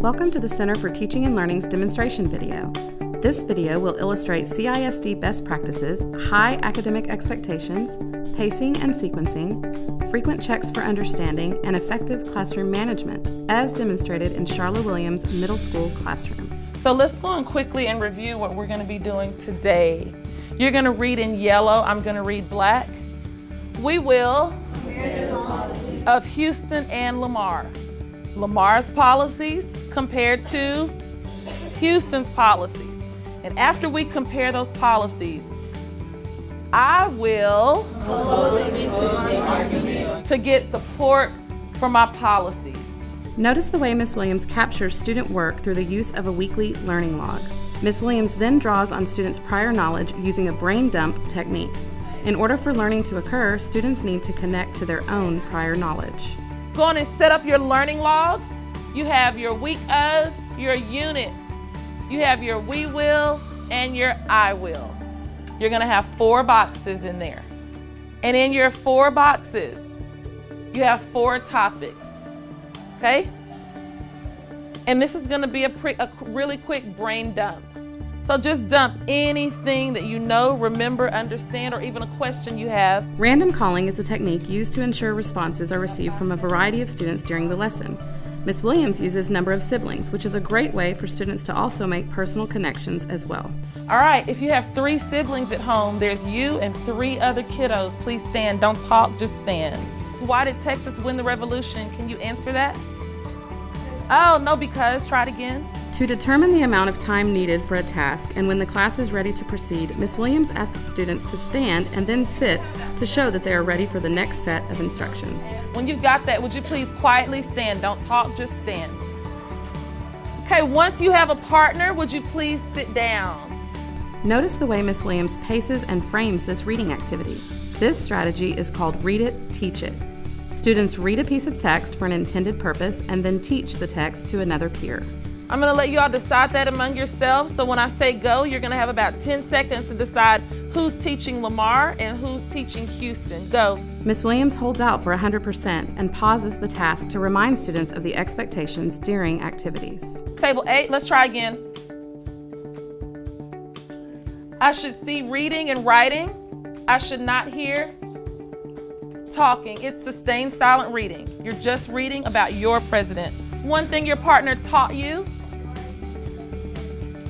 Welcome to the Center for Teaching and Learning's demonstration video. This video will illustrate CISD best practices, high academic expectations, pacing and sequencing, frequent checks for understanding, and effective classroom management, as demonstrated in Sharla Williams' middle school classroom. So let's go on quickly and review what we're going to be doing today. You're going to read in yellow, I'm going to read black. We will of Houston and Lamar. Lamar's policies compared to Houston's policies. And after we compare those policies, I will to get support for my policies. Notice the way Ms. Williams captures student work through the use of a weekly learning log. Ms. Williams then draws on students' prior knowledge using a brain dump technique. In order for learning to occur, students need to connect to their own prior knowledge. Go on and set up your learning log. You have your week of, your unit. You have your we will and your I will. You're gonna have 4 boxes in there. And in your 4 boxes, you have 4 topics, okay? And this is gonna be a really quick brain dump. So just dump anything that you know, remember, understand, or even a question you have. Random calling is a technique used to ensure responses are received from a variety of students during the lesson. Ms. Williams uses number of siblings, which is a great way for students to also make personal connections as well. All right, if you have 3 siblings at home, there's you and 3 other kiddos. Please stand, don't talk, just stand. Why did Texas win the revolution? Can you answer that? Oh, no, because, try it again. To determine the amount of time needed for a task and when the class is ready to proceed, Ms. Williams asks students to stand and then sit to show that they are ready for the next set of instructions. When you've got that, would you please quietly stand? Don't talk, just stand. Okay, once you have a partner, would you please sit down? Notice the way Ms. Williams paces and frames this reading activity. This strategy is called Read It, Teach It. Students read a piece of text for an intended purpose and then teach the text to another peer. I'm gonna let you all decide that among yourselves. So when I say go, you're gonna have about 10 seconds to decide who's teaching Lamar and who's teaching Houston. Go. Ms. Williams holds out for 100% and pauses the task to remind students of the expectations during activities. Table 8, let's try again. I should see reading and writing. I should not hear talking. It's sustained silent reading. You're just reading about your president. One thing your partner taught you.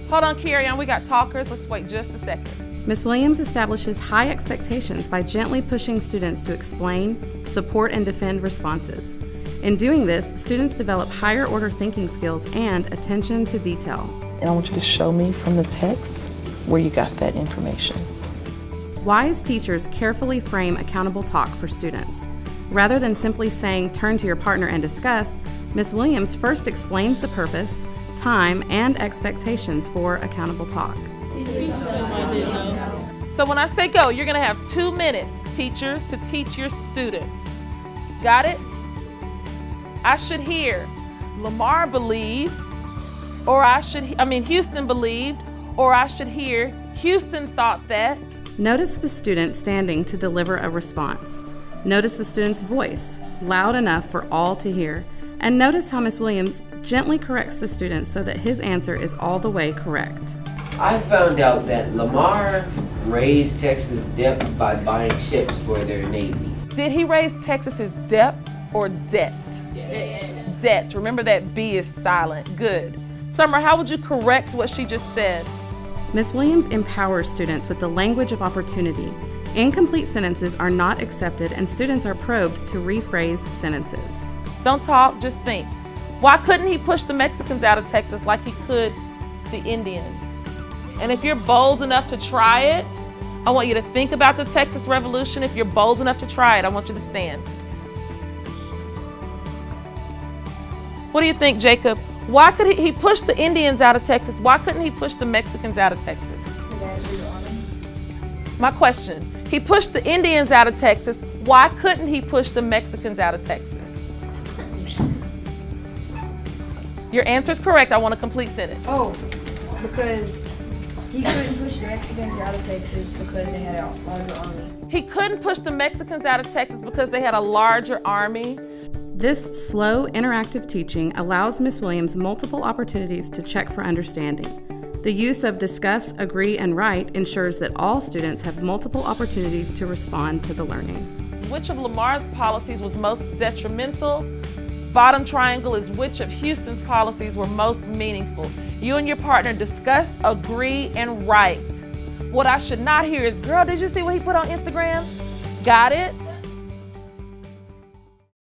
Hold on, carry on. We got talkers. Let's wait just a second. Ms. Williams establishes high expectations by gently pushing students to explain, support, and defend responses. In doing this, students develop higher order thinking skills and attention to detail. And I want you to show me from the text where you got that information. Wise teachers carefully frame accountable talk for students. Rather than simply saying, "Turn to your partner and discuss," Ms. Williams first explains the purpose, time, and expectations for accountable talk. So when I say go, you're gonna have 2 minutes, teachers, to teach your students. Got it? I should hear, Lamar believed, or Houston believed, or I should hear, Houston thought that. Notice the student standing to deliver a response. Notice the student's voice, loud enough for all to hear. And notice how Ms. Williams gently corrects the student so that his answer is all the way correct. I found out that Lamar raised Texas' debt by buying ships for their Navy. Did he raise Texas's debt or debt? Yes. Debt. Remember that B is silent. Good. Summer, how would you correct what she just said? Ms. Williams empowers students with the language of opportunity. Incomplete sentences are not accepted and students are probed to rephrase sentences. Don't talk, just think. Why couldn't he push the Mexicans out of Texas like he could the Indians? And if you're bold enough to try it, I want you to think about the Texas Revolution. If you're bold enough to try it, I want you to stand. What do you think, Jacob? Why could he push the Indians out of Texas? Why couldn't he push the Mexicans out of Texas? My question, he pushed the Indians out of Texas. Why couldn't he push the Mexicans out of Texas? Your answer is correct. I want a complete sentence. Oh, because he couldn't push the Mexicans out of Texas because they had a larger army. He couldn't push the Mexicans out of Texas because they had a larger army. This slow, interactive teaching allows Ms. Williams multiple opportunities to check for understanding. The use of discuss, agree, and write ensures that all students have multiple opportunities to respond to the learning. Which of Lamar's policies was most detrimental? Bottom triangle is which of Houston's policies were most meaningful. You and your partner discuss, agree, and write. What I should not hear is, girl, did you see what he put on Instagram? Got it?